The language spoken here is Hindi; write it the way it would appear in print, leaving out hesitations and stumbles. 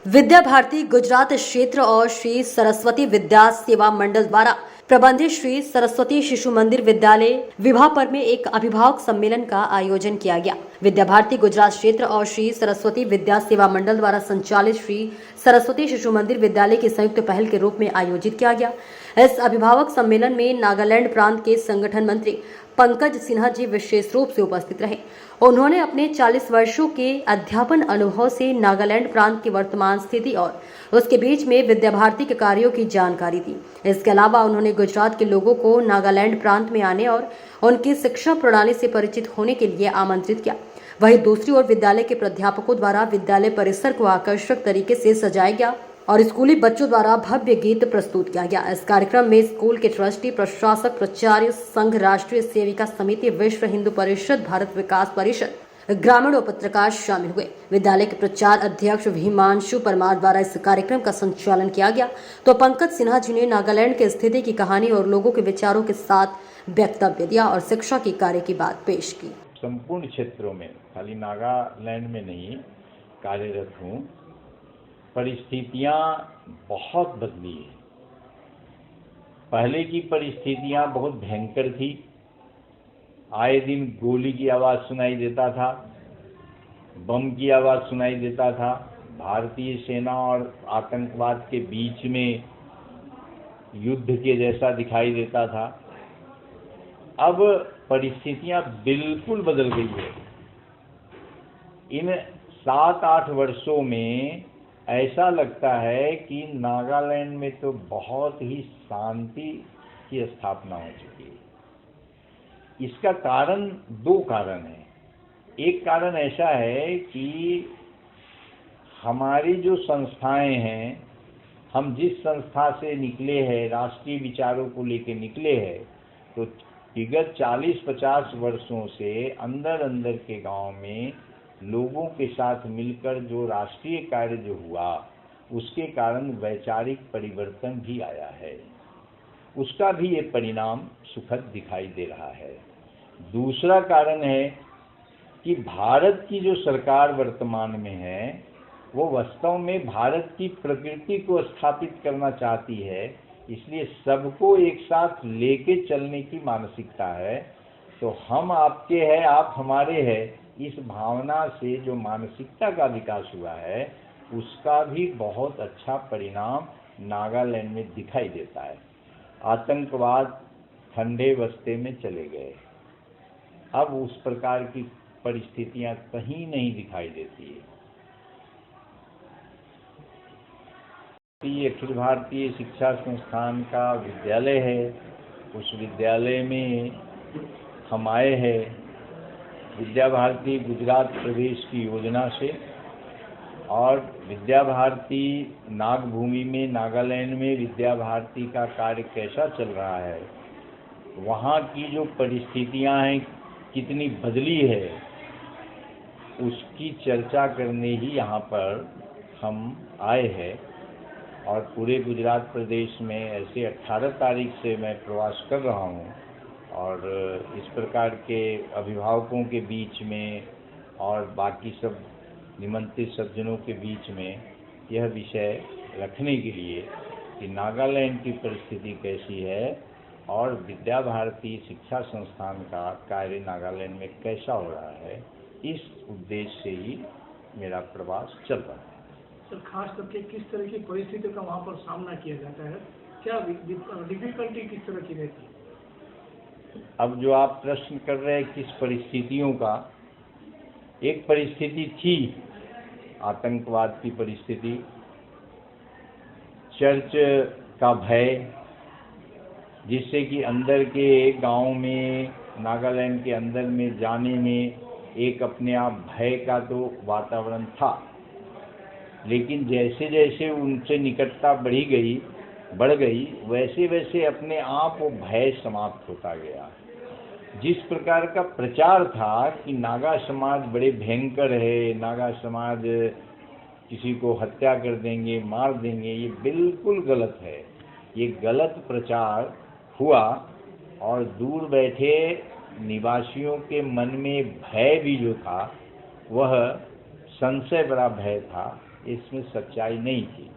विद्या भारती गुजरात क्षेत्र और श्री सरस्वती विद्या सेवा मंडल द्वारा प्रबंधित श्री सरस्वती शिशु मंदिर विद्यालय विभापुर में एक अभिभावक सम्मेलन का आयोजन किया गया। विद्या भारती गुजरात क्षेत्र और श्री सरस्वती विद्या सेवा मंडल द्वारा संचालित श्री सरस्वती शिशु मंदिर विद्यालय की संयुक्त पहल के रूप में आयोजित किया गया। इस अभिभावक सम्मेलन में नागालैंड प्रांत के संगठन मंत्री पंकज सिन्हा जी विशेष रूप से उपस्थित रहे। उन्होंने अपने 40 वर्षों के अध्यापन अनुभव से नागालैंड प्रांत की वर्तमान स्थिति और उसके बीच में विद्या भारती के कार्यों की जानकारी दी। इसके अलावा उन्होंने गुजरात के लोगों को नागालैंड प्रांत में आने और उनकी शिक्षा प्रणाली से परिचित होने के लिए आमंत्रित किया। वहीं दूसरी ओर विद्यालय के प्राध्यापकों द्वारा विद्यालय परिसर को आकर्षक तरीके से सजाया गया और स्कूली बच्चों द्वारा भव्य गीत प्रस्तुत किया गया। इस कार्यक्रम में स्कूल के ट्रस्टी, प्रशासक, प्राचार्य संघ, राष्ट्रीय सेविका समिति, विश्व हिंदू परिषद, भारत विकास परिषद, ग्रामीण और पत्रकार शामिल हुए। विद्यालय के प्रचार अध्यक्ष हिमांशु परमार द्वारा इस कार्यक्रम का संचालन किया गया तो पंकज सिन्हा जी ने नागालैंड की स्थिति की कहानी और लोगों के विचारों के साथ वक्तव्य दिया और शिक्षा के कार्य की बात पेश की। संपूर्ण क्षेत्रों में, खाली नागालैंड में नहीं, कार्यरत हूँ। परिस्थितियाँ बहुत बदली है। पहले की परिस्थितियाँ बहुत भयंकर थी। आए दिन गोली की आवाज़ सुनाई देता था, बम की आवाज़ सुनाई देता था। भारतीय सेना और आतंकवाद के बीच में युद्ध के जैसा दिखाई देता था। अब परिस्थितियाँ बिल्कुल बदल गई है। इन 7-8 वर्षों में ऐसा लगता है कि नागालैंड में तो बहुत ही शांति की स्थापना हो चुकी है। इसका कारण 2 कारण हैं। एक कारण ऐसा है कि हमारी जो संस्थाएं हैं, हम जिस संस्था से निकले हैं, राष्ट्रीय विचारों को लेकर निकले हैं, तो विगत 40-50 वर्षों से अंदर अंदर के गांव में लोगों के साथ मिलकर जो राष्ट्रीय कार्य जो हुआ, उसके कारण वैचारिक परिवर्तन भी आया है। उसका भी ये परिणाम सुखद दिखाई दे रहा है। दूसरा कारण है कि भारत की जो सरकार वर्तमान में है, वो वास्तव में भारत की प्रकृति को स्थापित करना चाहती है। इसलिए सबको एक साथ लेके चलने की मानसिकता है। तो हम आपके हैं, आप हमारे हैं, इस भावना से जो मानसिकता का विकास हुआ है, उसका भी बहुत अच्छा परिणाम नागालैंड में दिखाई देता है। आतंकवाद ठंडे बस्ते में चले गए। अब उस प्रकार की परिस्थितियां कहीं नहीं दिखाई देती है। अखिल भारतीय शिक्षा संस्थान का विद्यालय है। उस विद्यालय में हम आए हैं विद्या भारती गुजरात प्रदेश की योजना से, और विद्या भारती नागभूमि में, नागालैंड में विद्या भारती का कार्य कैसा चल रहा है, वहाँ की जो परिस्थितियाँ हैं कितनी बदली है, उसकी चर्चा करने ही यहाँ पर हम आए हैं। और पूरे गुजरात प्रदेश में ऐसे 18 तारीख से मैं प्रवास कर रहा हूँ और इस प्रकार के अभिभावकों के बीच में और बाकी सब निमंत्रित सज्जनों के बीच में यह विषय रखने के लिए कि नागालैंड की परिस्थिति कैसी है और विद्या भारती शिक्षा संस्थान का कार्य नागालैंड में कैसा हो रहा है, इस उद्देश्य से ही मेरा प्रवास चल रहा है। सर, खास करके किस तरह की परिस्थितियों का वहाँ पर सामना किया जाता है? क्या डिफिकल्टी किस तरह की रहती है? अब जो आप प्रश्न कर रहे हैं किस परिस्थितियों का, एक परिस्थिति थी आतंकवाद की परिस्थिति, चर्च का भय, जिससे कि अंदर के गांव में, नागालैंड के अंदर में जाने में एक अपने आप भय का तो वातावरण था। लेकिन जैसे जैसे उनसे निकटता बढ़ गई, वैसे वैसे अपने आप वो भय समाप्त होता गया। जिस प्रकार का प्रचार था कि नागा समाज बड़े भयंकर है, नागा समाज किसी को हत्या कर देंगे, मार देंगे, ये बिल्कुल गलत है। ये गलत प्रचार हुआ और दूर बैठे निवासियों के मन में भय भी जो था, वह संशय भरा भय था, इसमें सच्चाई नहीं थी।